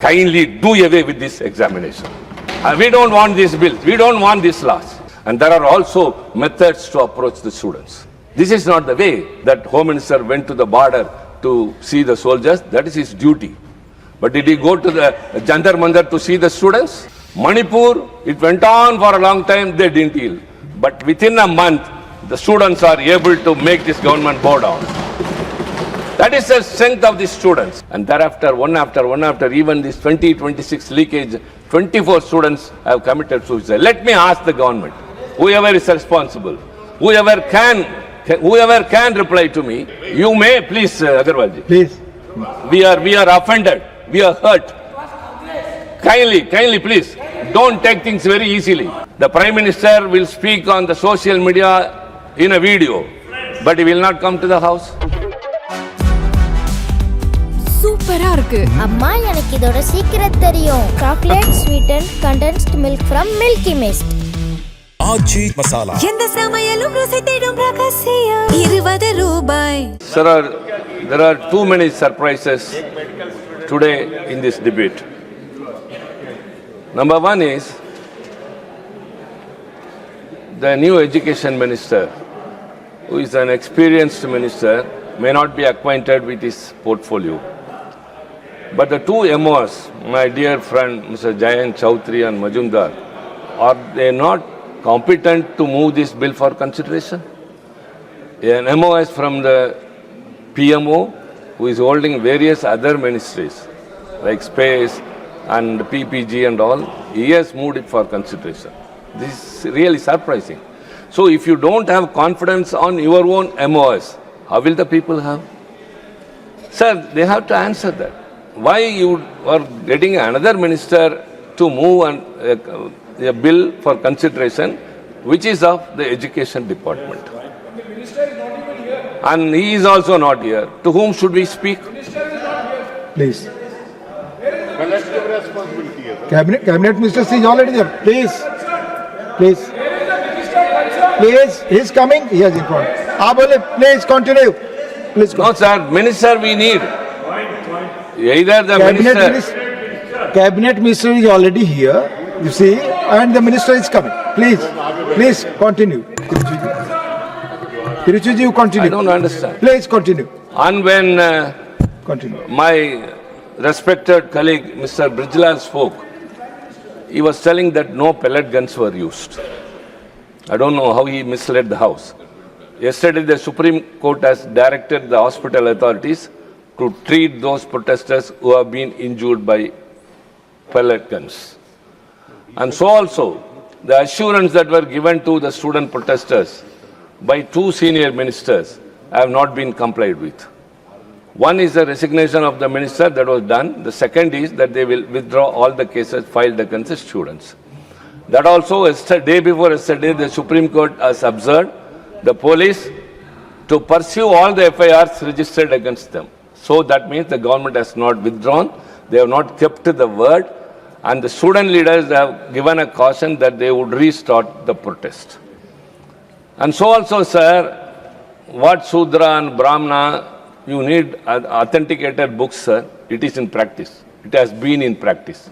Kindly do away with this examination. We don't want these bills. We don't want these laws. And there are also methods to approach the students. This is not the way that Home Minister went to the border to see the soldiers. That is his duty. But did he go to the Jantar Mandar to see the students? Manipur, it went on for a long time, they didn't yield. But within a month, the students are able to make this government bow down. That is the strength of the students. And thereafter, one after, even this 2026 leakage, 24 students have committed suicide. Let me ask the government, whoever is responsible, whoever can reply to me, you may, please, Agarwalji. Please. We are offended. We are hurt. Kindly, please, don't take things very easily. The Prime Minister will speak on the social media in a video, but he will not come to the house. சூப்பரா இருக்கு. அம்மா எனக்கு இதோட secret தெரியும். Chocolate sweetened condensed milk from Milky Mist. Aachi Masala. எந்த சமையலும் ருசி தேடும் ரகசியம் 20 ரூபாய். Sir, there are too many surprises today in this debate. Number one is the new education minister, who is an experienced minister, may not be acquainted with his portfolio. But the two MOs, my dear friend Mr. Jayant Chowdhury and Majumdar, are they not competent to move this bill for consideration? An MOS from the PMO, who is holding various other ministries like space and PPG and all, he has moved it for consideration. This is really surprising. So if you don't have confidence on your own MOS, how will the people have? Sir, they have to answer that. Why you are getting another minister to move a bill for consideration, which is of the education department? The minister is not even here. And he is also not here. To whom should we speak? The minister is not here. Please. Collective responsibility. Cabinet minister is already there. Please. Please. Where is the minister concerned? Please. He is coming. He has informed. Please continue. Please No, continue. sir. Minister we need. Either the Cabinet minister is already here, you see, and the minister is coming. Please continue. Tiruchiji, you continue. I don't understand. Please continue. And when Continue. my respected colleague Mr. Brijlal spoke, he was telling that no pellet guns were used. I don't know how he misled the House. Yesterday, the Supreme Court has directed the hospital authorities to treat those protesters who have been injured by pellet guns. And so also, the assurance that were given to the student protesters by two senior ministers have not been complied with. One is the resignation of the minister, that was done. The second is that they will withdraw all the cases filed against the students. That also, day before yesterday, the Supreme Court has observed the police to pursue all the FIRs registered against them. So that means the government has not withdrawn, they have not kept the word, and the student leaders have given a caution that they would restart the protest. And so also, sir, what Sudra and Brahmana, you need authenticated books, sir. It is in practice. It has been in practice.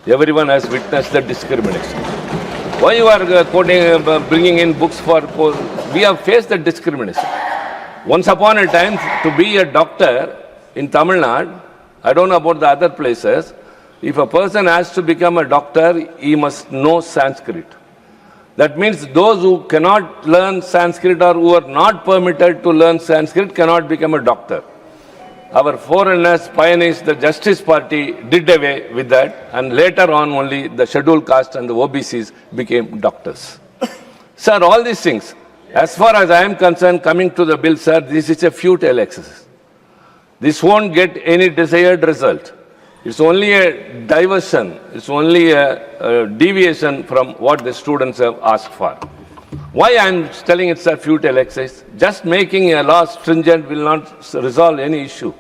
Everyone has witnessed the discrimination. Why you are bringing in books for we have faced the discrimination. Once upon a time, to be a doctor in Tamil Nadu, I don't know about the other places, if a person has to become a doctor, he must know Sanskrit. That means those who cannot learn Sanskrit or who are not permitted to learn Sanskrit cannot become a doctor. Our foreigners, pioneers, the Justice Party did away with that, and later on only the scheduled caste and the OBCs became doctors. Sir, all these things, as far as I am concerned, coming to the bill, sir, this is a futile exercise. This won't get any desired result. It's only a diversion. It's only a deviation from what the students have asked for. Why I am telling it's a futile exercise? Just making a law stringent will not resolve any issue.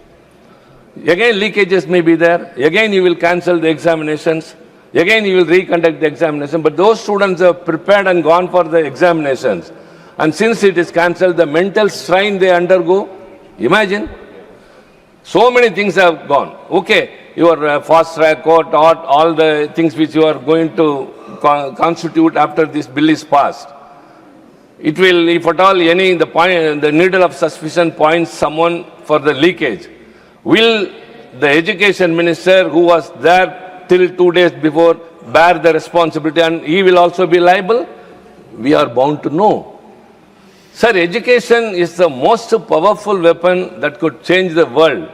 Again, leakages may be there. Again, you will cancel the examinations. Again, you will reconduct the examination. But those students have prepared and gone for the examinations. And since it is cancelled, the mental strain they undergo, imagine. So many things have gone. Okay, your fast track court, or all the things which you are going to constitute after this bill is passed. It will, if at all the needle of suspicion points someone for the leakage, will the education minister who was there till 2 days before bear the responsibility, and he will also be liable? We are bound to know. Sir, education is the most powerful weapon that could change the world.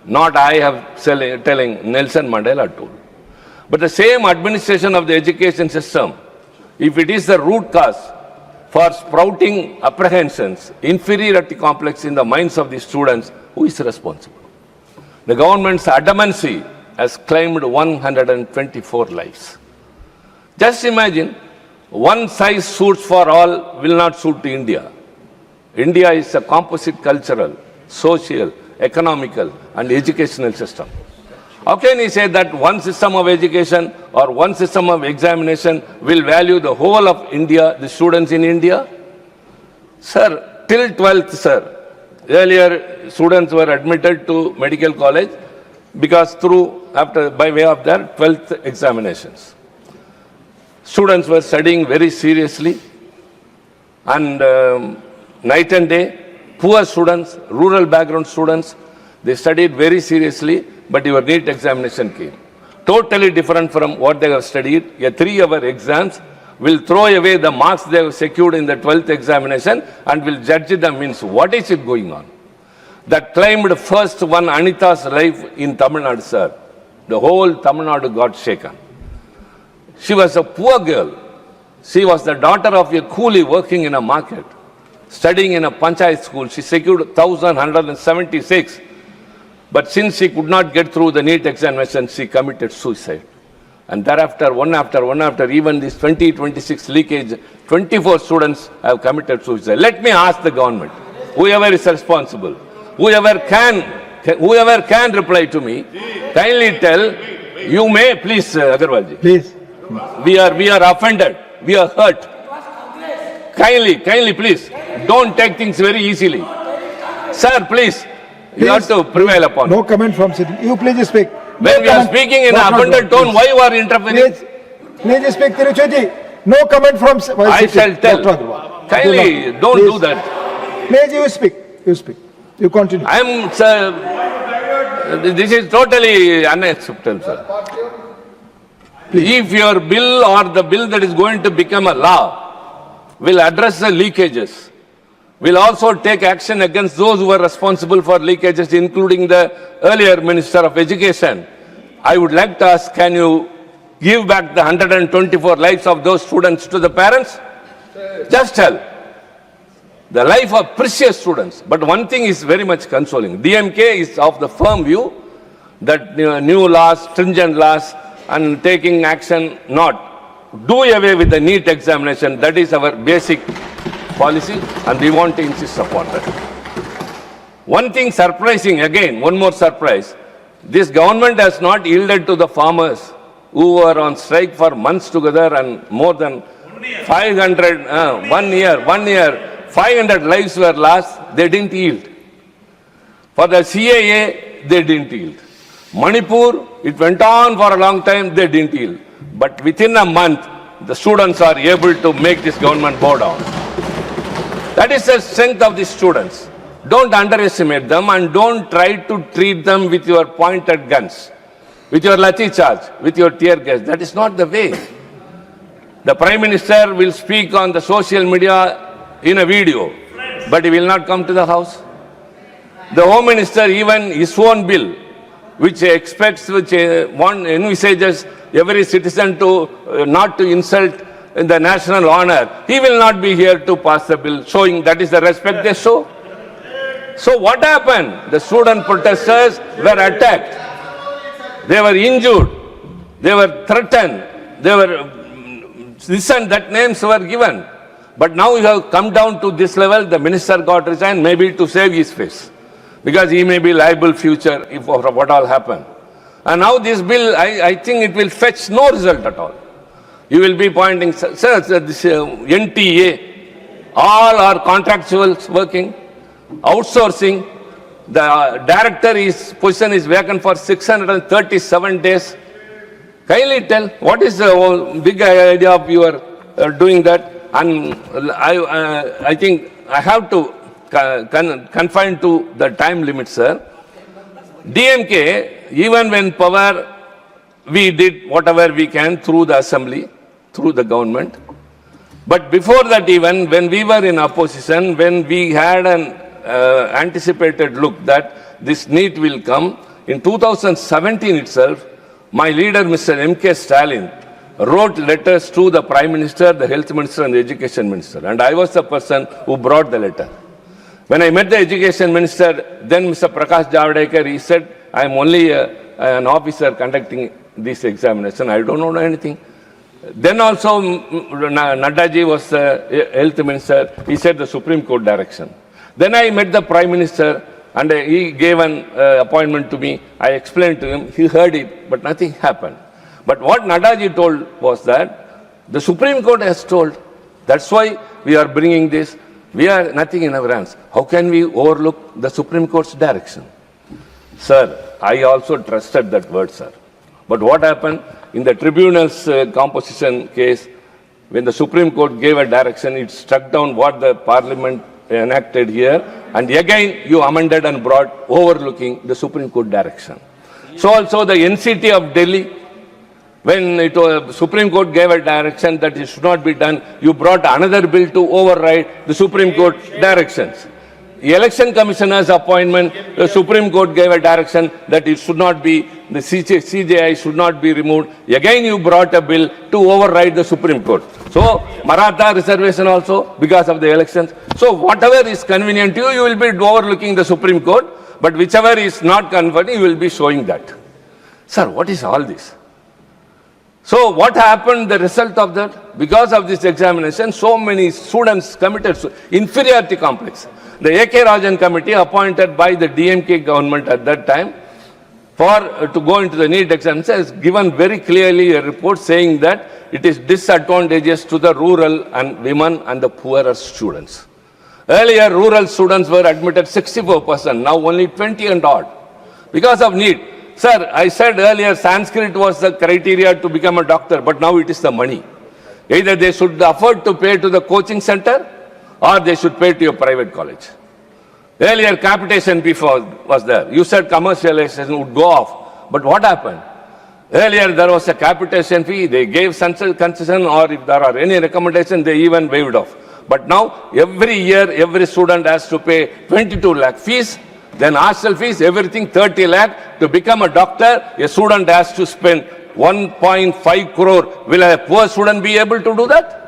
Not I have telling, Nelson Mandela told. But the same administration of the education system, if it is the root cause for sprouting apprehensions, inferiority complex in the minds of the students, who is responsible? The government's adamancy has claimed 124 lives. Just imagine, one size suits for all will not suit to India. India is a composite cultural, social, economical and educational system. How can he say that one system of education or one system of examination will value the whole of India, the students in India? Sir, till 12th, sir, earlier students were admitted to medical college because by way of their 12th examinations. Students were studying very seriously, and night and day, poor students, rural background students, they studied very seriously, but your NEET examination came. Totally different from what they have studied. A 3-hour exams will throw away the marks they have secured in the 12th examination and will judge them. Means what is it going on? That claimed first one Anita's life in Tamil Nadu, sir. The whole Tamil Nadu got shaken. She was a poor girl. She was the daughter of a coolie working in a market, studying in a panchayat school. She secured 1,176. But since she could not get through the NEET examination, she committed suicide. And thereafter, one after, even this 2026 leakage, 24 students have committed suicide. Let me ask the government, whoever is responsible, whoever can reply to me, kindly tell, you may, please, Agarwalji. Please. We are offended. We are hurt. Kindly, please, don't take things very easily. Sir, please. You have to prevail upon. No comment from sitting. You please speak. When we are speaking in an offended tone, why you are interfering? Please speak, Tiruchiji. No comment from I shall tell. Kindly, don't do that. Please, you speak. You speak. You continue. This is totally unacceptable, sir. If your bill or the bill that is going to become a law will address the leakages, will also take action against those who were responsible for leakages, including the earlier Minister of Education, I would like to ask, can you give back the 124 lives of those students to the parents? Just tell. The life of precious students. But one thing is very much consoling. DMK is of the firm view that new laws, stringent laws, and taking action not. Do away with the NEET examination. That is our basic policy, and we want to insist upon that. One thing surprising, again, one more surprise. This government has not yielded to the farmers who were on strike for months together, and more than 500, 1 year, 500 lives were lost. They didn't yield. For the CAA, they didn't yield. Manipur, it went on for a long time, they didn't yield. But within a month, the students are able to make this government bow down. That is the strength of the students. Don't underestimate them, and don't try to treat them with your pointed guns, with your lathi charge, with your tear gas. That is not the way. The Prime Minister will speak on the social media in a video, but he will not come to the house. The Home Minister, even his own bill, which envisages every citizen to not to insult the national honor, he will not be here to pass the bill, showing that is the respect they show. So what happened? The student protesters were attacked. They were injured. They were threatened. They were this and that names were given. But now you have come down to this level. The minister got resigned, maybe to save his face, because he may be liable future if what all happened. And now this bill, I think it will fetch no result at all. You will be pointing, sir, this NTA, all are contractuals working, outsourcing, The director position is vacant for 637 days. Kindly tell, what is the whole big idea of your doing that? And I think I have to confine to the time limit, sir. DMK, even when power, we did whatever we can through the assembly, through the government. But before that even, when we were in opposition, when we had an anticipated look that this NEET will come, in 2017 itself, my leader, Mr. M.K. Stalin, wrote letters to the Prime Minister, the Health Minister and the Education Minister. And I was the person who brought the letter. When I met the Education Minister, then Mr. Prakash Javadekar, he said, I am only an officer conducting this examination. I don't know anything. Then also, Naddaji was the Health Minister. He said the Supreme Court direction. Then I met the Prime Minister and he gave an appointment to me. I explained to him. He heard it, but nothing happened. But what Naddaji told was that the Supreme Court has told. That's why we are bringing this. We are nothing in our hands. How can we overlook the Supreme Court's direction? Sir, I also trusted that word, sir. But what happened in the tribunal's composition case, when the Supreme Court gave a direction, it struck down what the Parliament enacted here, and again you amended and brought overlooking the Supreme Court direction. So also the NCT of Delhi, when Supreme Court gave a direction that it should not be done, you brought another bill to override the Supreme Court directions. The Election Commissioner's appointment, the Supreme Court gave a direction that it should not be, the CJI should not be removed. Again you brought a bill to override the Supreme Court. So Maratha reservation also because of the elections. So whatever is convenient to you, you will be overlooking the Supreme Court, but whichever is not convenient, you will be showing that. Sir, what is all this? So what happened, the result of that? Because of this examination, so many students committed inferiority complex. The A.K. Rajan committee appointed by the DMK government at that time to go into the NEET exams has given very clearly a report saying that it is disadvantageous to the rural and women and the poorer students. Earlier, rural students were admitted 64%, now only 20 and odd because of NEET. Sir, I said earlier Sanskrit was the criteria to become a doctor, but now it is the money. Either they should afford to pay to the coaching center or they should pay to your private college. Earlier capitation fee was there. You said commercialization would go off, but what happened? Earlier there was a capitation fee, they gave concession, or if there are any recommendations, they even waived off. But now every year every student has to pay 22 lakh fees, then hostel fees, everything 30 lakh. To become a doctor, a student has to spend 1.5 crore. Will a poor student be able to do that?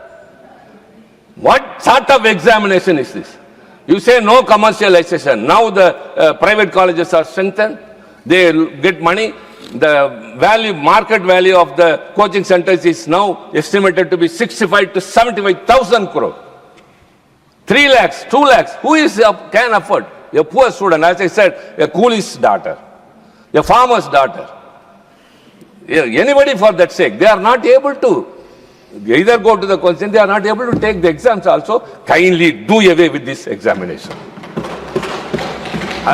What sort of examination is this? You say no commercialization. Now the private colleges are strengthened. They get money. The market value of the coaching centers is now estimated to be 65 to 75,000 crore. 3 lakhs, 2 lakhs. Who can afford? A poor student, as I said, a coolie's daughter, a farmer's daughter. Anybody for that sake. They are not able to either go to the question, they are not able to take the exams also. Kindly do away with this examination.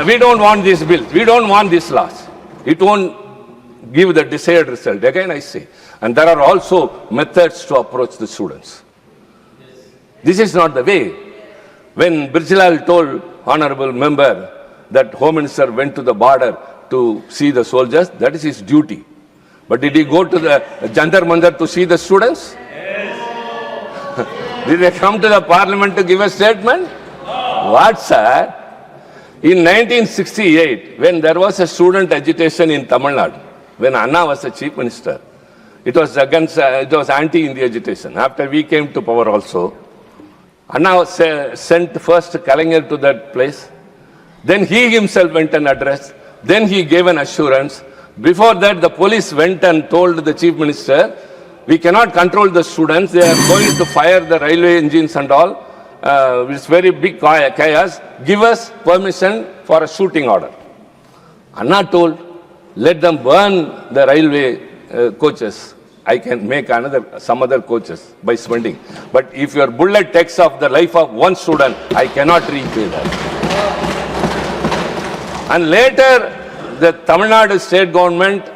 We don't want this bill. We don't want this laws. It won't give the desired result. Again I say. And there are also methods to approach the students. This is not the way. When Brijlal told honorable member that Home Minister went to the border to see the soldiers, that is his duty. But did he go to the Jantar Mandar to see the students? Yes. Did they come to the parliament to give a statement? What, sir? In 1968, when there was a student agitation in Tamil Nadu, when Anna was the chief minister, it was anti-India agitation. After we came to power also, Anna sent first Kalaignar to that place. Then he himself went and addressed. Then he gave an assurance. Before that, the police went and told the chief minister, we cannot control the students. They are going to fire the railway engines and all. It's very big chaos. Give us permission for a shooting order. Anna told, let them burn the railway coaches. I can make some other coaches by spending. But if your bullet takes off the life of one student, I cannot repay that. And later, the Tamil Nadu state government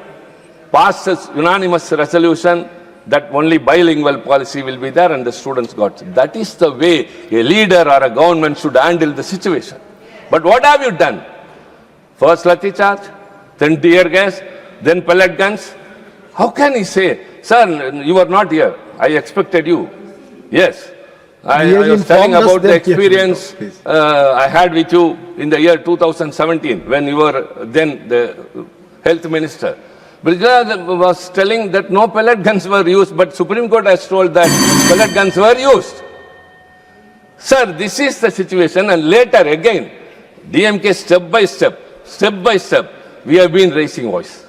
passed a unanimous resolution that only bilingual policy will be there and the students got it. That is the way a leader or a government should handle the situation. But what have you done? First lathi charge, then tear gas, then pellet guns. How can he say, sir, you were not here. I expected you. Yes. I was telling about the experience I had with you in the year 2017 when you were then the health minister. Brijla was telling that no pellet guns were used, but Supreme Court has told that pellet guns were used. Sir, this is the situation, and later again, DMK step by step, we have been raising voice.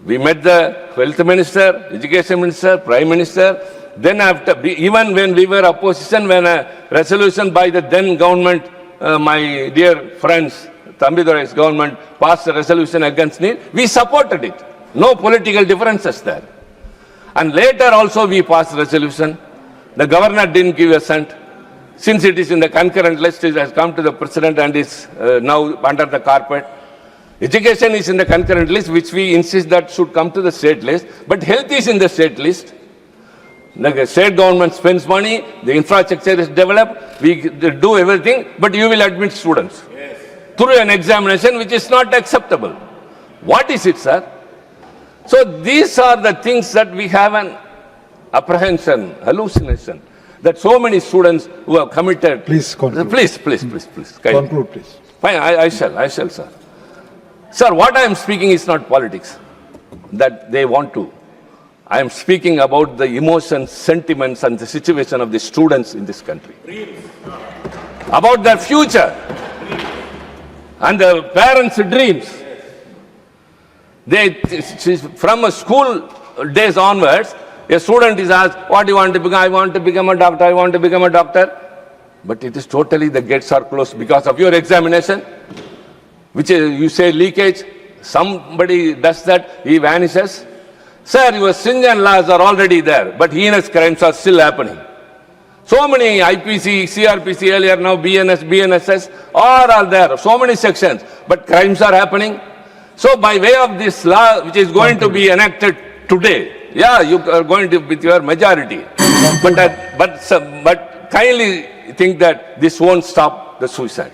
We met the health minister, education minister, prime minister. Then after, even when we were opposition, when a resolution by the then government, my dear friends, Thambidurai's government passed a resolution against NEET, we supported it. No political differences there. And later also we passed resolution. The governor didn't give assent. Since it is in the concurrent list, it has come to the president and is now under the carpet. Education is in the concurrent list, which we insist that should come to the state list. But health is in the state list. The state government spends money, the infrastructure is developed, we do everything, but you will admit students through an examination which is not acceptable. What is it, sir? So these are the things that we have an apprehension, hallucination, that so many students who have committed. Please conclude. Please. Conclude, please. Fine, I shall, sir. Sir, what I am speaking is not politics, that they want to. I am speaking about the emotions, sentiments, and the situation of the students in this country. About their future and the parents' dreams. From a school days onwards, a student is asked, what do you want to become? I want to become a doctor, I want to become a doctor. But it is totally, the gates are closed because of your examination, which is, you say leakage, somebody does that, he vanishes. Sir, your sins and laws are already there, but heinous crimes are still happening. So many IPC, CRPC earlier, now BNS, BNSS, all are there, so many sections, but crimes are happening. So by way of this law, which is going to be enacted today, yeah, you are going to with your majority. But kindly think that this won't stop the suicide.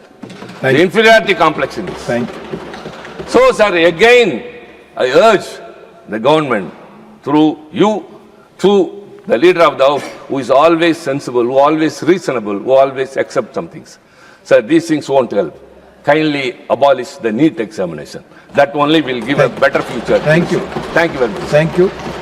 The inferiority complex in this. Thank you. So, sir, again, I urge the government through you, through the leader of the house, who is always sensible, who always reasonable, who always accepts some things. Sir, these things won't help. Kindly abolish the NEET examination. That only will give a better future. Thank you. Thank you very much. Thank you.